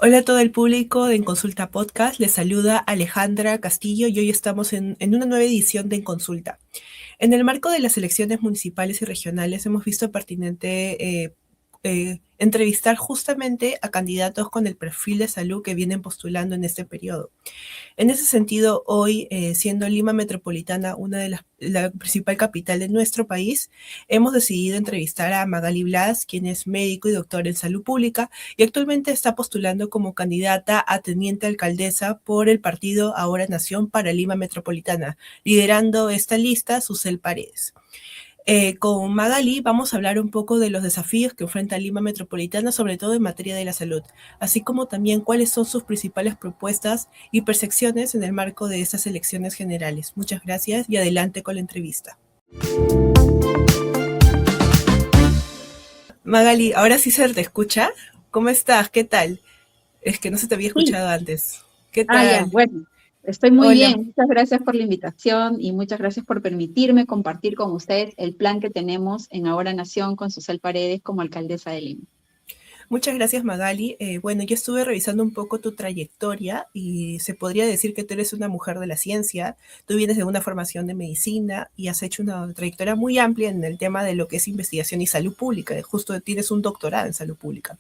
Hola a todo el público de En Consulta Podcast, les saluda Alejandra Castillo y hoy estamos en una nueva edición de En Consulta. En el marco de las elecciones municipales y regionales hemos visto pertinente entrevistar justamente a candidatos con el perfil de salud que vienen postulando en este periodo. En ese sentido, hoy, siendo Lima Metropolitana una de la principal capital de nuestro país, hemos decidido entrevistar a Magali Blas, quien es médico y doctor en salud pública y actualmente está postulando como candidata a teniente alcaldesa por el partido Ahora Nación para Lima Metropolitana, liderando esta lista Susel Paredes. Con Magali vamos a hablar un poco de los desafíos que enfrenta Lima Metropolitana, sobre todo en materia de la salud, así como también cuáles son sus principales propuestas y percepciones en el marco de estas elecciones generales. Muchas gracias y adelante con la entrevista. Magali, ahora sí se te escucha. ¿Cómo estás? ¿Qué tal? Es que no se te había Sí, escuchado antes. ¿Qué ya, tal? bueno, estoy muy Hola. bien. Muchas gracias por la invitación y muchas gracias por permitirme compartir con ustedes el plan que tenemos en Ahora Nación con Susel Paredes como alcaldesa de Lima. Muchas gracias, Magali. Bueno, yo estuve revisando un poco tu trayectoria y se podría decir que tú eres una mujer de la ciencia. Tú vienes de una formación de medicina y has hecho una trayectoria muy amplia en el tema de lo que es investigación y salud pública. Justo tienes un doctorado en salud pública.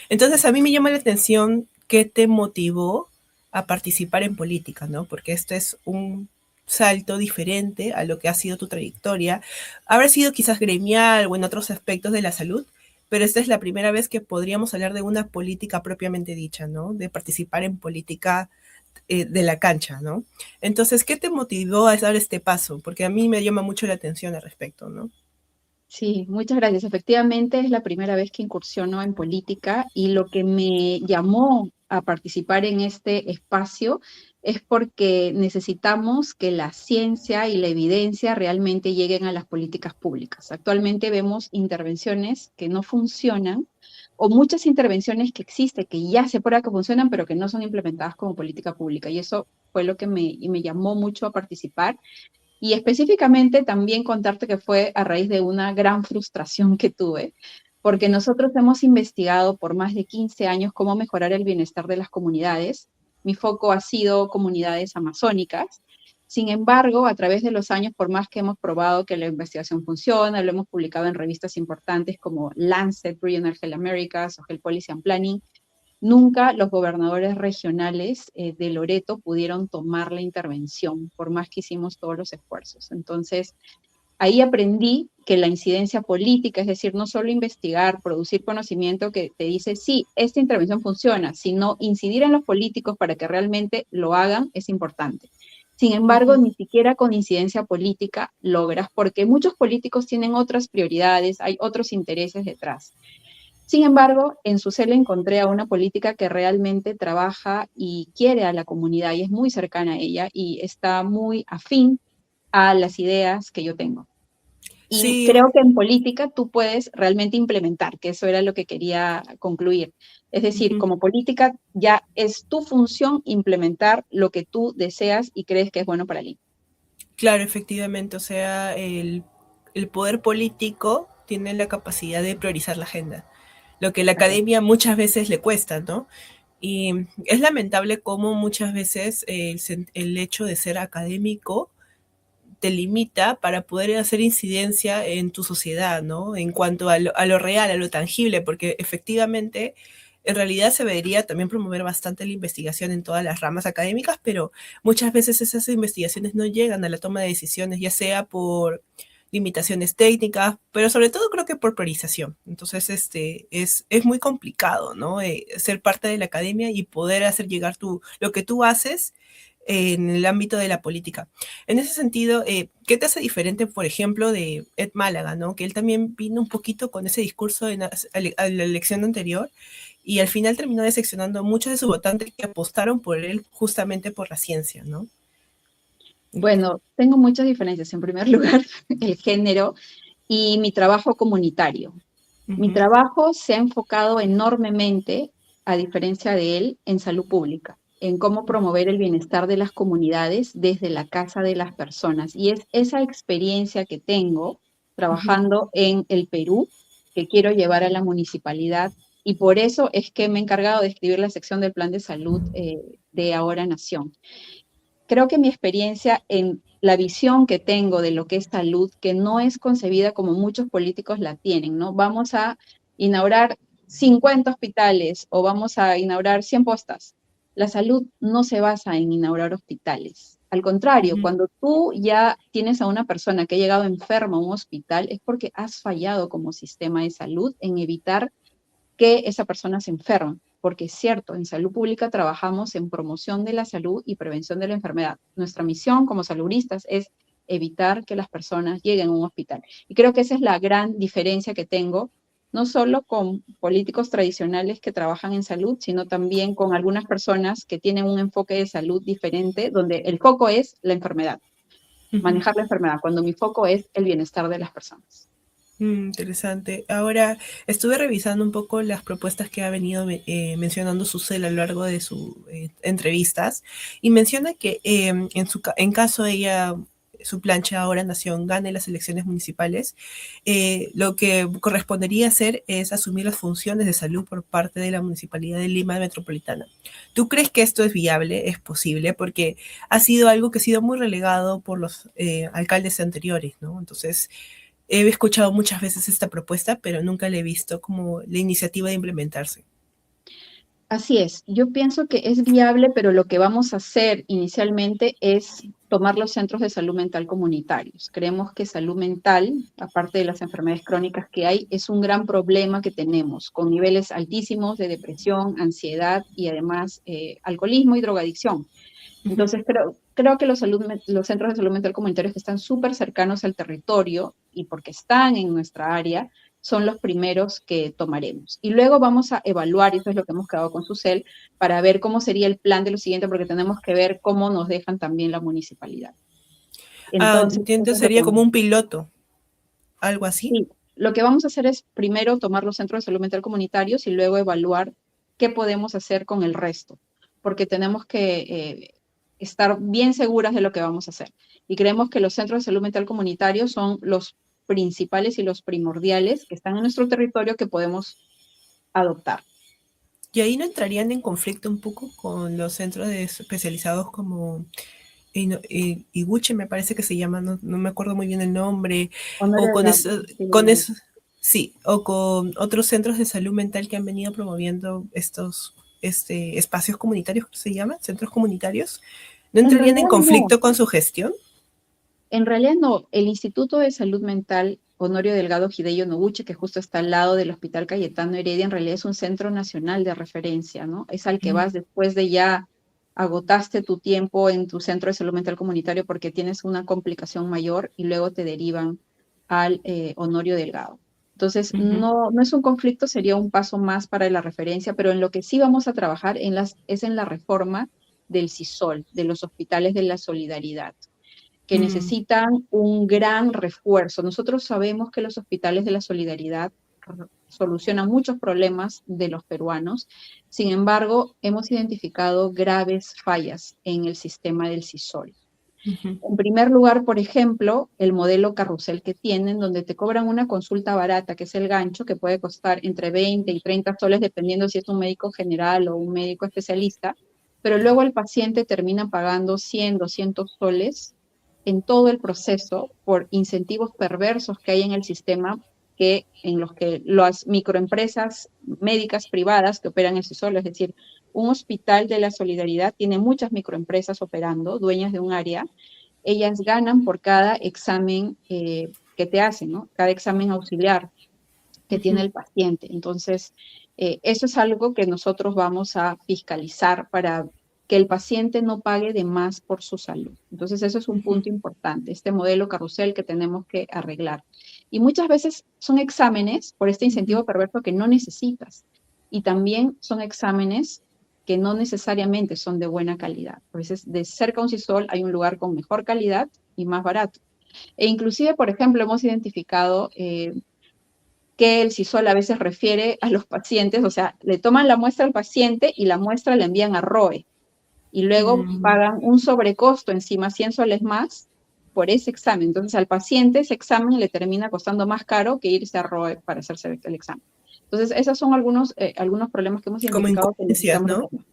Entonces, a mí me llama la atención qué te motivó a participar en política, ¿no? Porque este es un salto diferente a lo que ha sido tu trayectoria. Habrá sido quizás gremial o en otros aspectos de la salud, pero esta es la primera vez que podríamos hablar de una política propiamente dicha, ¿no? De participar en política de la cancha, ¿no? Entonces, ¿qué te motivó a dar este paso? Porque a mí me llama mucho la atención al respecto, ¿no? Sí, muchas gracias. Efectivamente, es la primera vez que incursiono en política y lo que me llamó a participar en este espacio es porque necesitamos que la ciencia y la evidencia realmente lleguen a las políticas públicas. Actualmente vemos intervenciones que no funcionan o muchas intervenciones que existen, que ya se prueba que funcionan, pero que no son implementadas como política pública. Y eso fue lo que me llamó mucho a participar. Y específicamente también contarte que fue a raíz de una gran frustración que tuve, porque nosotros hemos investigado por más de 15 años cómo mejorar el bienestar de las comunidades. Mi foco ha sido comunidades amazónicas. Sin embargo, a través de los años, por más que hemos probado que la investigación funciona, lo hemos publicado en revistas importantes como Lancet, Regional Health Americas o Health Policy and Planning, nunca los gobernadores regionales de Loreto pudieron tomar la intervención, por más que hicimos todos los esfuerzos. Entonces, ahí aprendí que la incidencia política, es decir, no solo investigar, producir conocimiento que te dice, sí, esta intervención funciona, sino incidir en los políticos para que realmente lo hagan es importante. Sin Uh embargo, -huh. ni siquiera con incidencia política logras, porque muchos políticos tienen otras prioridades, hay otros intereses detrás. Sin embargo, en su cel encontré a una política que realmente trabaja y quiere a la comunidad y es muy cercana a ella y está muy afín a las ideas que yo tengo. Y Sí, creo que en política tú puedes realmente implementar, que eso era lo que quería concluir. Es uh decir, -huh. como política ya es tu función implementar lo que tú deseas y crees que es bueno para ti. Claro, efectivamente, o sea, el poder político tiene la capacidad de priorizar la agenda, lo que la academia muchas veces le cuesta, ¿no? Y es lamentable cómo muchas veces el hecho de ser académico te limita para poder hacer incidencia en tu sociedad, ¿no? En cuanto a lo real, a lo tangible, porque efectivamente, en realidad se debería también promover bastante la investigación en todas las ramas académicas, pero muchas veces esas investigaciones no llegan a la toma de decisiones, ya sea por limitaciones técnicas, pero sobre todo creo que por priorización. Entonces, es muy complicado, ¿no? Ser parte de la academia y poder hacer llegar lo que tú haces en el ámbito de la política. En ese sentido, ¿qué te hace diferente, por ejemplo, de Ed Málaga, ¿no? Que él también vino un poquito con ese discurso en a la elección anterior y al final terminó decepcionando a muchos de sus votantes que apostaron por él justamente por la ciencia, ¿no? Bueno, tengo muchas diferencias. En primer lugar, el género y mi trabajo comunitario. Uh Mi -huh. trabajo se ha enfocado enormemente, a diferencia de él, en salud pública, en cómo promover el bienestar de las comunidades desde la casa de las personas. Y es esa experiencia que tengo Uh -huh. trabajando en el Perú que quiero llevar a la municipalidad y por eso es que me he encargado de escribir la sección del Plan de Salud de Ahora Nación. Creo que mi experiencia en la visión que tengo de lo que es salud, que no es concebida como muchos políticos la tienen, ¿no? Vamos a inaugurar 50 hospitales o vamos a inaugurar 100 postas. La salud no se basa en inaugurar hospitales. Al contrario, Ujú, cuando tú ya tienes a una persona que ha llegado enferma a un hospital, es porque has fallado como sistema de salud en evitar que esa persona se enferme, porque es cierto, en salud pública trabajamos en promoción de la salud y prevención de la enfermedad. Nuestra misión como saludistas es evitar que las personas lleguen a un hospital. Y creo que esa es la gran diferencia que tengo, no solo con políticos tradicionales que trabajan en salud, sino también con algunas personas que tienen un enfoque de salud diferente, donde el foco es la enfermedad, ujú. manejar la enfermedad, cuando mi foco es el bienestar de las personas. Interesante. Ahora, estuve revisando un poco las propuestas que ha venido mencionando Susel a lo largo de sus entrevistas y menciona que en caso ella, su plancha ahora Nación, gane las elecciones municipales, lo que correspondería hacer es asumir las funciones de salud por parte de la Municipalidad de Lima Metropolitana. ¿Tú crees que esto es viable, es posible? Porque ha sido algo que ha sido muy relegado por los alcaldes anteriores, ¿no? Entonces, he escuchado muchas veces esta propuesta, pero nunca la he visto como la iniciativa de implementarse. Así es, yo pienso que es viable, pero lo que vamos a hacer inicialmente es tomar los centros de salud mental comunitarios. Creemos que salud mental, aparte de las enfermedades crónicas que hay, es un gran problema que tenemos, con niveles altísimos de depresión, ansiedad y además alcoholismo y drogadicción. Ujú. Entonces, creo que los centros de salud mental comunitarios que están súper cercanos al territorio y porque están en nuestra área, son los primeros que tomaremos. Y luego vamos a evaluar, y eso es lo que hemos quedado con Susel, para ver cómo sería el plan de lo siguiente, porque tenemos que ver cómo nos dejan también la municipalidad. Entonces, Entiendo, eso es lo que sería como vamos. un piloto, algo así. Sí, lo que vamos a hacer es primero tomar los centros de salud mental comunitarios y luego evaluar qué podemos hacer con el resto, porque tenemos que estar bien seguras de lo que vamos a hacer. Y creemos que los centros de salud mental comunitarios son los principales y los primordiales que están en nuestro territorio que podemos adoptar. Y ahí no entrarían en conflicto un poco con los centros especializados como Iguchi, me parece que se llama, no, no me acuerdo muy bien el nombre, o Honorio Delgado, sí, con eso, sí, o con otros centros de salud mental que han venido promoviendo estos espacios comunitarios, ¿cómo se llaman? Centros comunitarios. ¿No en entrarían realidad en no. conflicto con su gestión? En realidad no, el Instituto de Salud Mental Honorio Delgado Hideyo Noguchi, que justo está al lado del Hospital Cayetano Heredia, en realidad es un centro nacional de referencia, ¿no? Es al que vas después de ya agotaste tu tiempo en tu centro de salud mental comunitario porque tienes una complicación mayor y luego te derivan al Honorio Delgado. Entonces, Ujú. no es un conflicto, sería un paso más para la referencia, pero en lo que sí vamos a trabajar es en la reforma del CISOL, de los hospitales de la solidaridad que Mm, necesitan un gran refuerzo. Nosotros sabemos que los hospitales de la solidaridad solucionan muchos problemas de los peruanos, sin embargo, hemos identificado graves fallas en el sistema del CISOL. ujú. En primer lugar, por ejemplo, el modelo carrusel que tienen, donde te cobran una consulta barata, que es el gancho, que puede costar entre 20 y 30 soles, dependiendo si es un médico general o un médico especialista, pero luego el paciente termina pagando 100, 200 soles en todo el proceso por incentivos perversos que hay en el sistema en los que las microempresas médicas privadas que operan el CISOL, es decir, un hospital de la solidaridad tiene muchas microempresas operando, dueñas de un área, ellas ganan por cada examen que te hacen, ¿no? Cada examen auxiliar que tiene Ujú. el paciente. Entonces, eso es algo que nosotros vamos a fiscalizar para que el paciente no pague de más por su salud. Entonces, eso es un Ujú. punto importante, este modelo carrusel que tenemos que arreglar. Y muchas veces son exámenes por este Ujú. incentivo perverso que no necesitas. Y también son exámenes que no necesariamente son de buena calidad. A veces de cerca a un CISOL hay un lugar con mejor calidad y más barato. E inclusive, por ejemplo, hemos identificado que el CISOL a veces refiere a los pacientes, o sea, le toman la muestra al paciente y la muestra la envían a ROE y luego Mm. pagan un sobrecosto encima, 100 soles más por ese examen. Entonces al paciente ese examen le termina costando más caro que irse a ROE para hacerse el examen. Entonces, esos son algunos problemas que hemos Como identificado que incoherencias, necesitamos ¿no? resolver.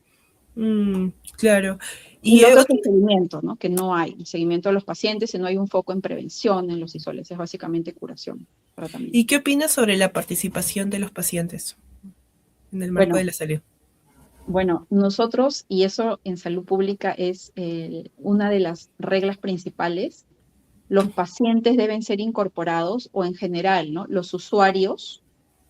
Claro. Y Y lo otro es otro, el seguimiento, ¿no? Que no hay el seguimiento de los pacientes, si no hay un foco en prevención en los isoles, es básicamente curación, ¿y tratamiento. qué opinas sobre la participación de los pacientes en el marco de Bueno, la salud? Bueno, nosotros, y eso en salud pública es una de las reglas principales, los pacientes deben ser incorporados o en general, ¿no? Los usuarios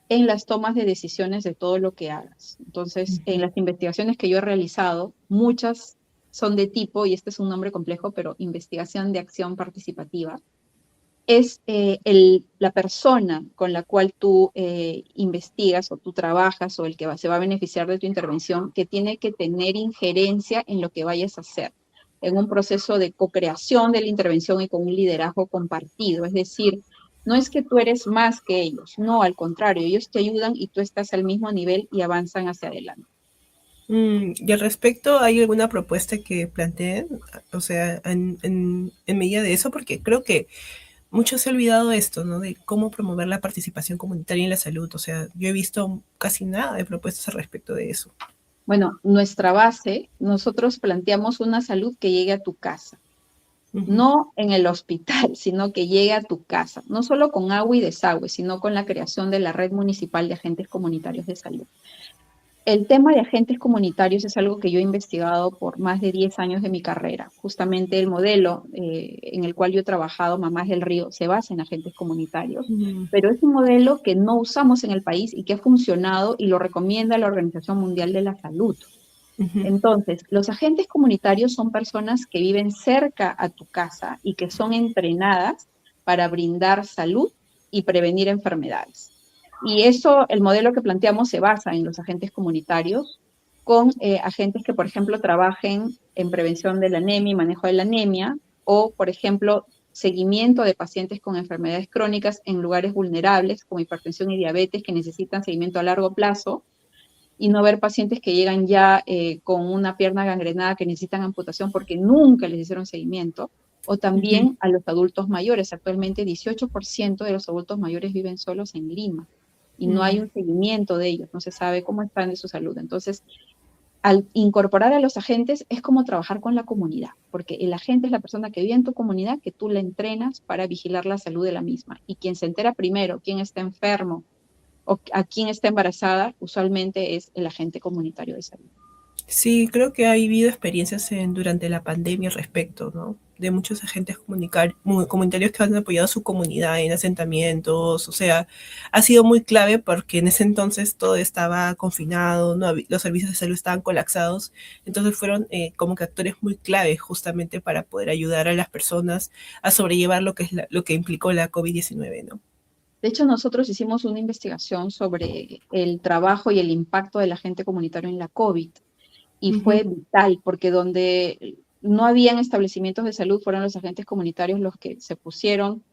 en las tomas de decisiones de todo lo que hagas. Entonces, en las investigaciones que yo he realizado, muchas son de tipo, y este es un nombre complejo, pero investigación de acción participativa, es la persona con la cual tú investigas o tú trabajas o el que se va a beneficiar de tu intervención que tiene que tener injerencia en lo que vayas a hacer, en un proceso de co-creación de la intervención y con un liderazgo compartido. Es decir, no es que tú eres más que ellos, no, al contrario, ellos te ayudan y tú estás al mismo nivel y avanzan hacia adelante. Y al respecto, ¿hay alguna propuesta que planteen? O sea, en medida de eso, porque creo que mucho se ha olvidado esto, ¿no? De cómo promover la participación comunitaria en la salud. O sea, yo he visto casi nada de propuestas al respecto de eso. Bueno, nuestra base, nosotros planteamos una salud que llegue a tu casa. Ujú. No en el hospital, sino que llegue a tu casa, no solo con agua y desagüe, sino con la creación de la red municipal de agentes comunitarios de salud. El tema de agentes comunitarios es algo que yo he investigado por más de 10 años de mi carrera. Justamente el modelo en el cual yo he trabajado, Mamás del Río, se basa en agentes comunitarios, Mm, pero es un modelo que no usamos en el país y que ha funcionado y lo recomienda la Organización Mundial de la Salud. ujú, Entonces, los agentes comunitarios son personas que viven cerca a tu casa y que son entrenadas para brindar salud y prevenir enfermedades. Y eso, el modelo que planteamos se basa en los agentes comunitarios, con agentes que, por ejemplo, trabajen en prevención de la anemia y manejo de la anemia, o, por ejemplo, seguimiento de pacientes con enfermedades crónicas en lugares vulnerables, como hipertensión y diabetes, que necesitan seguimiento a largo plazo, y no ver pacientes que llegan ya con una pierna gangrenada que necesitan amputación porque nunca les hicieron seguimiento, o ujú, también a los adultos mayores. Actualmente 18% de los adultos mayores viven solos en Lima y no hay mm. un seguimiento de ellos, no se sabe cómo están de su salud. Entonces, al incorporar a los agentes es como trabajar con la comunidad, porque el agente es la persona que vive en tu comunidad, que tú la entrenas para vigilar la salud de la misma. Y quien se entera primero, quién está enfermo, o a quién está embarazada, usualmente es el agente comunitario de salud. Sí, creo que ha habido experiencias durante la pandemia al respecto, ¿no? De muchos agentes comunitarios que han apoyado a su comunidad en asentamientos, o sea, ha sido muy clave porque en ese entonces todo estaba confinado, no los servicios de salud estaban colapsados, entonces fueron como que actores muy claves justamente para poder ayudar a las personas a sobrellevar lo que es lo que implicó la COVID-19, ¿no? De hecho, nosotros hicimos una investigación sobre el trabajo y el impacto del agente comunitario en la COVID y Ujú, fue vital porque donde no habían establecimientos de salud fueron los agentes comunitarios los que se pusieron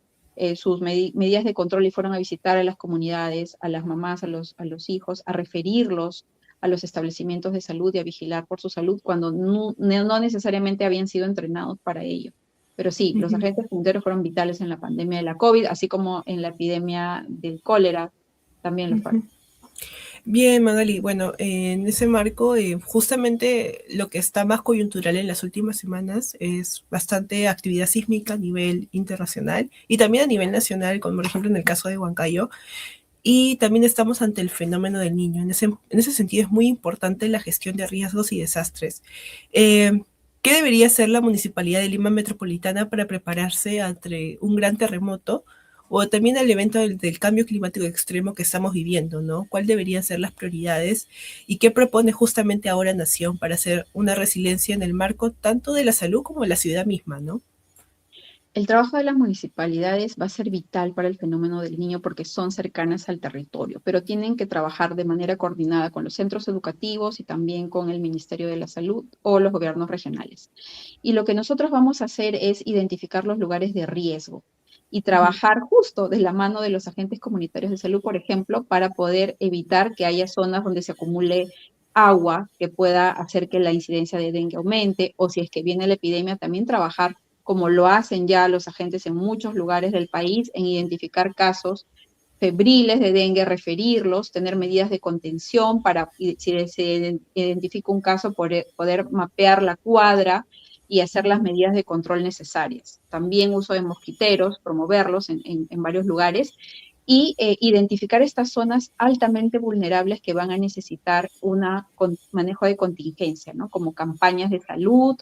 sus medidas de control y fueron a visitar a las comunidades, a las mamás, a los hijos, a referirlos a los establecimientos de salud y a vigilar por su salud cuando no necesariamente habían sido entrenados para ello. Pero sí, los ujú, agentes comunitarios fueron vitales en la pandemia de la COVID, así como en la epidemia del cólera, también lo fueron. ujú. Bien, Magali, bueno, en ese marco, justamente lo que está más coyuntural en las últimas semanas es bastante actividad sísmica a nivel internacional y también a nivel nacional, como por ejemplo en el caso de Huancayo, y también estamos ante el fenómeno del niño. En ese sentido es muy importante la gestión de riesgos y desastres. Eh, ¿Qué debería hacer la Municipalidad de Lima Metropolitana para prepararse ante un gran terremoto o también el evento del cambio climático extremo que estamos viviendo, ¿no? ¿Cuál deberían ser las prioridades y qué propone justamente ahora Nación para hacer una resiliencia en el marco tanto de la salud como de la ciudad misma, ¿no? El trabajo de las municipalidades va a ser vital para el fenómeno del niño porque son cercanas al territorio, pero tienen que trabajar de manera coordinada con los centros educativos y también con el Ministerio de la Salud o los gobiernos regionales. Y lo que nosotros vamos a hacer es identificar los lugares de riesgo y Ujú, trabajar justo de la mano de los agentes comunitarios de salud, por ejemplo, para poder evitar que haya zonas donde se acumule agua que pueda hacer que la incidencia de dengue aumente, o si es que viene la epidemia, también trabajar como lo hacen ya los agentes en muchos lugares del país, en identificar casos febriles de dengue, referirlos, tener medidas de contención para, si se identifica un caso, poder mapear la cuadra y hacer las medidas de control necesarias. También uso de mosquiteros, promoverlos en varios lugares y identificar estas zonas altamente vulnerables que van a necesitar un manejo de contingencia, ¿no? Como campañas de salud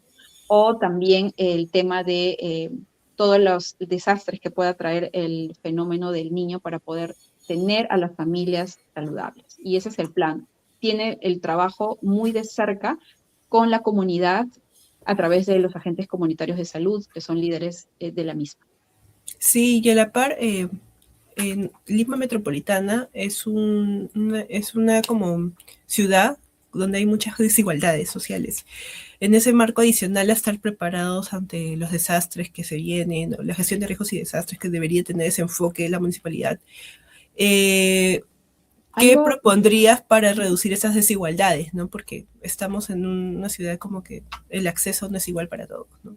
o también el tema de todos los desastres que pueda traer el fenómeno del niño para poder tener a las familias saludables. Y ese es el plan. Tiene el trabajo muy de cerca con la comunidad a través de los agentes comunitarios de salud, que son líderes de la misma. Sí, y a la par, en Lima Metropolitana es una como ciudad donde hay muchas desigualdades sociales. En ese marco adicional a estar preparados ante los desastres que se vienen, o la gestión de riesgos y desastres que debería tener ese enfoque de la municipalidad, eh, ¿qué Algo propondrías para reducir esas desigualdades? ¿No? Porque estamos en una ciudad como que el acceso no es igual para todos, ¿no?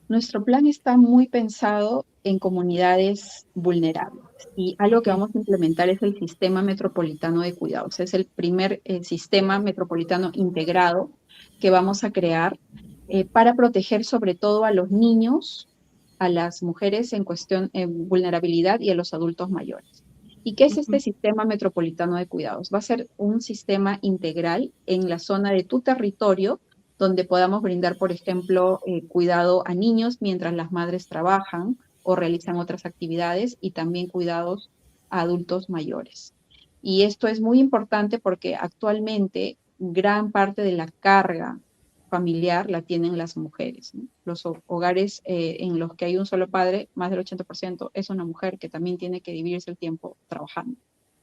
Nuestro plan está muy pensado en comunidades vulnerables y algo que Ujú. vamos a implementar es el sistema metropolitano de cuidados. Es el primer sistema metropolitano integrado que vamos a crear para proteger sobre todo a los niños, a las mujeres en cuestión de vulnerabilidad y a los adultos mayores. ¿Y qué es este Ujú. sistema metropolitano de cuidados? Va a ser un sistema integral en la zona de tu territorio donde podamos brindar, por ejemplo, cuidado a niños mientras las madres trabajan o realizan otras actividades y también cuidados a adultos mayores. Y esto es muy importante porque actualmente gran parte de la carga familiar la tienen las mujeres, ¿no? Los hogares en los que hay un solo padre, más del 80% es una mujer que también tiene que dividirse el tiempo trabajando.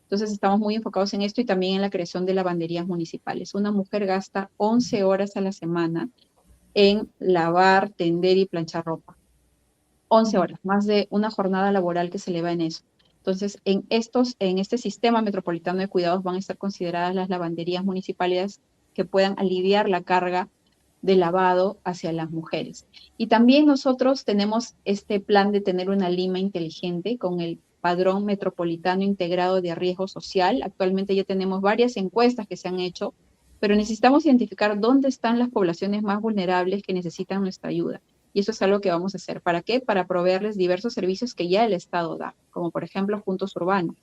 Entonces estamos muy enfocados en esto y también en la creación de lavanderías municipales. Una mujer gasta 11 horas a la semana en lavar, tender y planchar ropa. 11 horas, más de una jornada laboral que se le va en eso. Entonces, en este sistema metropolitano de cuidados van a estar consideradas las lavanderías municipales que puedan aliviar la carga de lavado hacia las mujeres. Y también nosotros tenemos este plan de tener una Lima inteligente con el Padrón Metropolitano Integrado de Riesgo Social. Actualmente ya tenemos varias encuestas que se han hecho, pero necesitamos identificar dónde están las poblaciones más vulnerables que necesitan nuestra ayuda. Y eso es algo que vamos a hacer. ¿Para qué? Para proveerles diversos servicios que ya el Estado da, como por ejemplo puntos urbanos.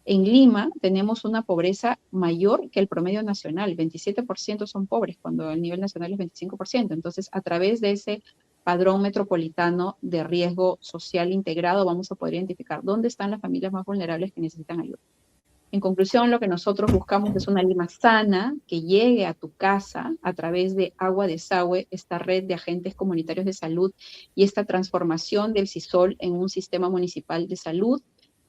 En Lima tenemos una pobreza mayor que el promedio nacional. 27% son pobres cuando el nivel nacional es 25%. Entonces, a través de ese padrón metropolitano de riesgo social integrado, vamos a poder identificar dónde están las familias más vulnerables que necesitan ayuda. En conclusión, lo que nosotros buscamos es una Lima sana que llegue a tu casa a través de Agua Desagüe, esta red de agentes comunitarios de salud y esta transformación del CISOL en un sistema municipal de salud,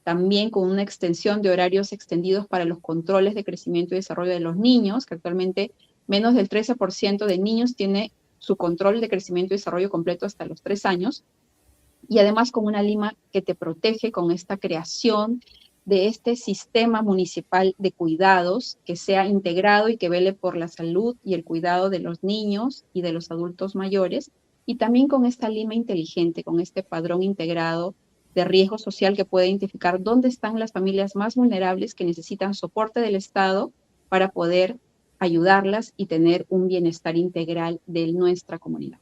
también con una extensión de horarios extendidos para los controles de crecimiento y desarrollo de los niños, que actualmente menos del 13% de niños tiene su control de crecimiento y desarrollo completo hasta los 3 años, y además con una Lima que te protege con esta creación de este sistema municipal de cuidados que sea integrado y que vele por la salud y el cuidado de los niños y de los adultos mayores, y también con esta Lima inteligente, con este padrón integrado de riesgo social que puede identificar dónde están las familias más vulnerables que necesitan soporte del Estado para poder ayudarlas y tener un bienestar integral de nuestra comunidad.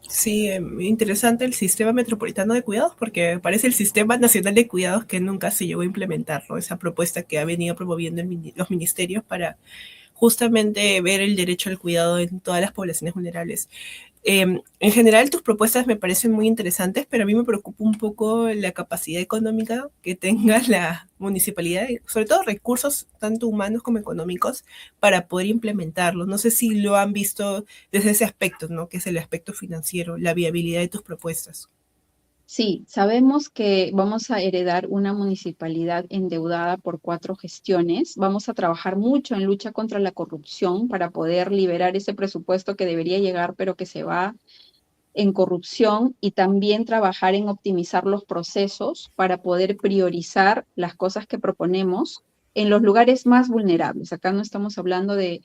Sí, interesante el sistema metropolitano de cuidados porque parece el sistema nacional de cuidados que nunca se llegó a implementar, ¿no? Esa propuesta que ha venido promoviendo los ministerios para justamente ver el derecho al cuidado en todas las poblaciones vulnerables. En general, tus propuestas me parecen muy interesantes, pero a mí me preocupa un poco la capacidad económica que tenga la municipalidad, sobre todo recursos tanto humanos como económicos, para poder implementarlos. No sé si lo han visto desde ese aspecto, ¿no? Que es el aspecto financiero, la viabilidad de tus propuestas. Sí, sabemos que vamos a heredar una municipalidad endeudada por 4 gestiones. Vamos a trabajar mucho en lucha contra la corrupción para poder liberar ese presupuesto que debería llegar, pero que se va en corrupción, y también trabajar en optimizar los procesos para poder priorizar las cosas que proponemos en los lugares más vulnerables. Acá no estamos hablando de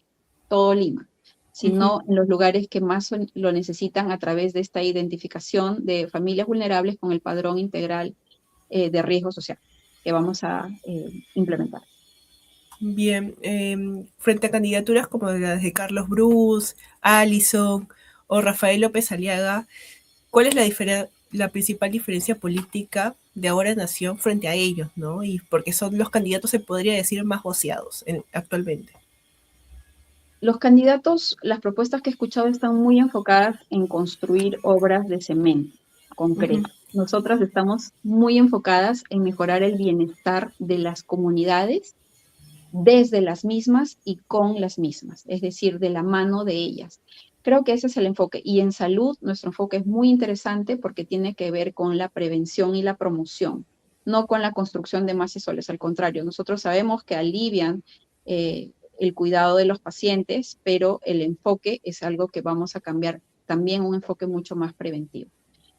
todo Lima, Uh -huh. sino en los lugares que más lo necesitan a través de esta identificación de familias vulnerables con el padrón integral de riesgo social. que vamos a implementar. Bien, frente a candidaturas como las de Carlos Bruce, Allison o Rafael López Aliaga, ¿cuál es la principal diferencia política de Ahora Nación frente a ellos, ¿no? Y porque son los candidatos, se podría decir, más voceados actualmente. Los candidatos, las propuestas que he escuchado están muy enfocadas en construir obras de cemento concreto. Nosotras estamos muy enfocadas en mejorar el bienestar de las comunidades desde las mismas y con las mismas, es decir, de la mano de ellas. Creo que ese es el enfoque. Y en salud, nuestro enfoque es muy interesante porque tiene que ver con la prevención y la promoción, no con la construcción de más soles. Al contrario, nosotros sabemos que alivian el cuidado de los pacientes, pero el enfoque es algo que vamos a cambiar, también un enfoque mucho más preventivo.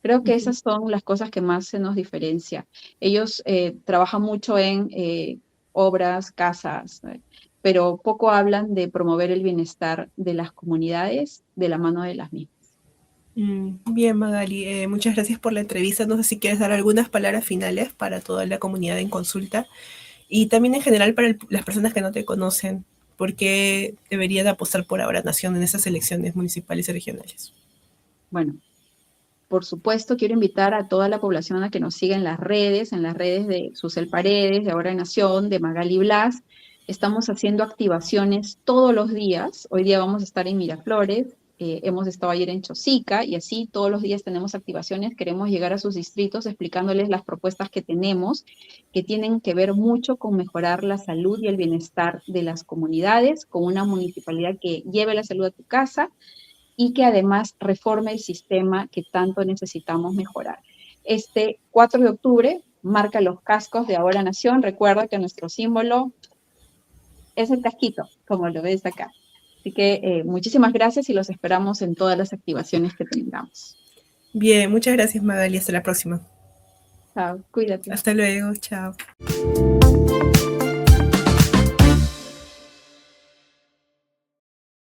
Creo que esas son las cosas que más se nos diferencia. Ellos trabajan mucho en obras, casas, pero poco hablan de promover el bienestar de las comunidades de la mano de las mismas. Bien, Magali, muchas gracias por la entrevista. No sé si quieres dar algunas palabras finales para toda la comunidad en consulta y también en general para las personas que no te conocen, por qué deberían apostar por Ahora Nación en esas elecciones municipales y regionales. Bueno, por supuesto, quiero invitar a toda la población a que nos siga en las redes de Susel Paredes, de Ahora Nación, de Magali Blas. Estamos haciendo activaciones todos los días. Hoy día vamos a estar en Miraflores, hemos estado ayer en Chosica y así todos los días tenemos activaciones. Queremos llegar a sus distritos explicándoles las propuestas que tenemos, que tienen que ver mucho con mejorar la salud y el bienestar de las comunidades, con una municipalidad que lleve la salud a tu casa, y que además reforme el sistema que tanto necesitamos mejorar. Este 4 de octubre marca los cascos de Ahora Nación. Recuerda que nuestro símbolo es el casquito, como lo ves acá. Así que muchísimas gracias y los esperamos en todas las activaciones que tengamos. Bien, muchas gracias, Magali. Hasta la próxima. Chao, cuídate. Hasta luego, chao.